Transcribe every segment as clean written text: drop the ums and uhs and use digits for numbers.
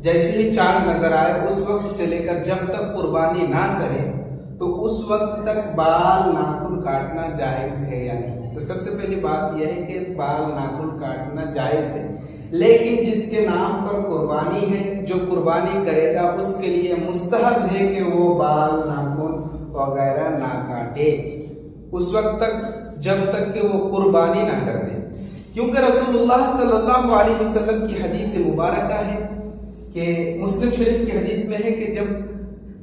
جیسے ہی چاند نظر آئے اس وقت سے لے کر جب تک قربانی نہ کرے تو اس وقت تک بال ناخن کاٹنا جائز ہے یا نہیں؟ تو سب سے پہلی بات یہ ہے کہ بال ناخن کاٹنا جائز ہے، لیکن جس کے نام پر قربانی ہے، جو قربانی کرے گا اس کے لیے مستحب ہے کہ وہ بال ناخن وغیرہ نہ کاٹے اس وقت تک جب تک کہ وہ قربانی نہ کر دے، کیونکہ رسول اللہ صلی اللہ علیہ وسلم کی حدیث مبارکہ ہے کہ مسلم شریف کی حدیث میں ہے کہ جب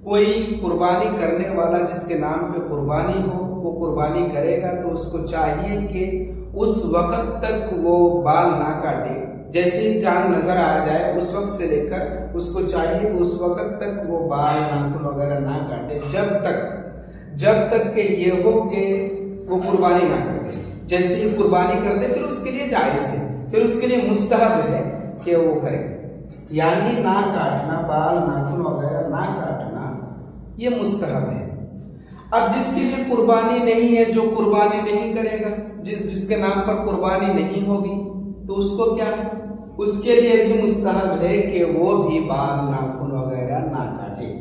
کوئی قربانی کرنے والا جس کے نام پہ قربانی ہو وہ قربانی کرے گا تو اس کو چاہیے کہ اس وقت تک وہ بال نہ کاٹے، جیسے ہی چاند نظر آ جائے اس وقت سے لے کر اس کو چاہیے کہ اس وقت تک وہ بال ناخن وغیرہ نہ کاٹے جب تک کہ یہ ہو کہ وہ قربانی نہ کر دے۔ جیسے ہی قربانی کر دے پھر اس کے لیے جائز ہے، پھر اس کے لیے مستحب ہے کہ وہ کرے، یعنی نہ کاٹنا، بال ناخن وغیرہ نہ کاٹنا یہ مستحب ہے۔ اب جس کے لیے قربانی نہیں ہے، جو قربانی نہیں کرے گا، جس کے نام پر قربانی نہیں ہوگی، تو اس کو کیا ہے؟ اس کے لیے بھی مستحب ہے کہ وہ بھی بال ناخن وغیرہ نہ کاٹے۔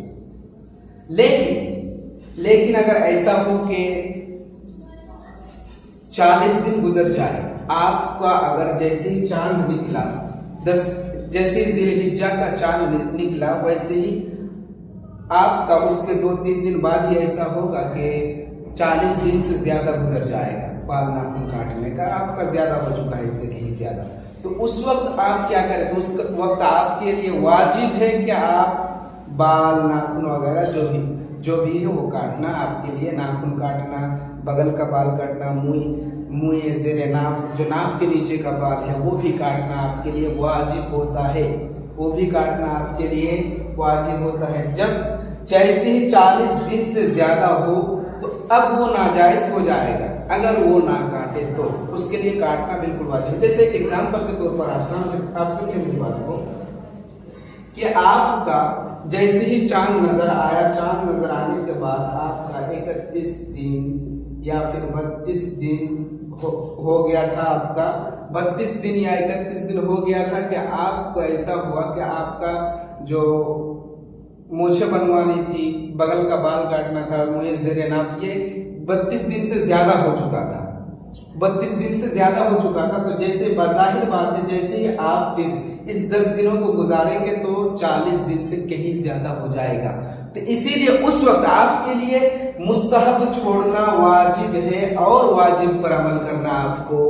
لیکن اگر ایسا ہو کہ 40 دن گزر جائے، آپ کا اگر جیسے ہی چاند نکلا، جیسے ذی الحجہ کا چاند نکلا ویسے ہی آپ کا اس کے 2-3 دن بعد ہی ایسا ہوگا کہ 40 دن سے زیادہ گزر جائے گا بال ناخن کاٹنے کا، آپ کا زیادہ ہو چکا ہے اس سے کہیں زیادہ، تو اس وقت آپ کیا کریں؟ تو اس وقت آپ کے لیے واجب ہے کہ آپ بال ناخن وغیرہ جو بھی ہے وہ کاٹنا، آپ کے لیے ناخن کاٹنا، بغل کا بال کاٹنا، منہ زیر ناف جو ناف کے نیچے کا بال ہے وہ بھی کاٹنا آپ کے لیے واجب ہوتا ہے، وہ بھی کاٹنا آپ کے لیے واجب ہوتا ہے۔ جب جیسے ہی 40 دن سے زیادہ ہو تو اب وہ ناجائز ہو جائے گا، اگر وہ نہ کاٹے تو اس کے لیے کاٹنا بالکل واجب ہے۔ جیسے ایک ایگزامپل کے طور پر آپ سمجھیں میری بات کو کہ آپ کا جیسے ہی چاند نظر آیا، چاند نظر آنے کے بعد آپ کا 31 دن یا پھر 32 دن ہو گیا تھا، آپ کا 32 دن یا 31 دن ہو گیا تھا کہ آپ کو ایسا ہوا کہ آپ کا جو مونچھیں بنوانی تھی، بغل کا بال کاٹنا تھا، منہ زیر ناف، یہ 32 دن سے زیادہ ہو چکا تھا، 32 دن سے زیادہ ہو چکا تھا، تو جیسے بظاہر بات ہے جیسے ہی آپ پھر اس 10 دنوں کو گزاریں گے تو 40 دن سے کہیں زیادہ ہو جائے گا، تو اسی لیے اس وقت آپ کے لیے مستحب چھوڑنا واجب ہے اور واجب پر عمل کرنا آپ کو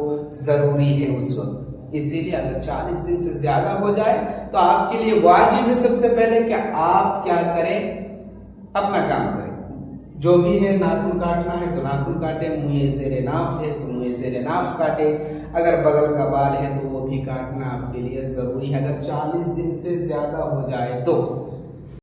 ضروری ہے اس وقت۔ اسی لیے اگر 40 دن سے زیادہ ہو جائے تو آپ کے لیے واجب ہے سب سے پہلے کہ آپ کیا کریں؟ اپنا کام کریں، جو بھی ہے ناخن کاٹنا ہے تو ناخن کاٹے، منہ زیر ناف ہے تو منہ زیر ناف کاٹے، اگر بغل کا بال ہے تو وہ بھی کاٹنا آپ کے لیے ضروری ہے اگر 40 دن سے زیادہ ہو جائے تو۔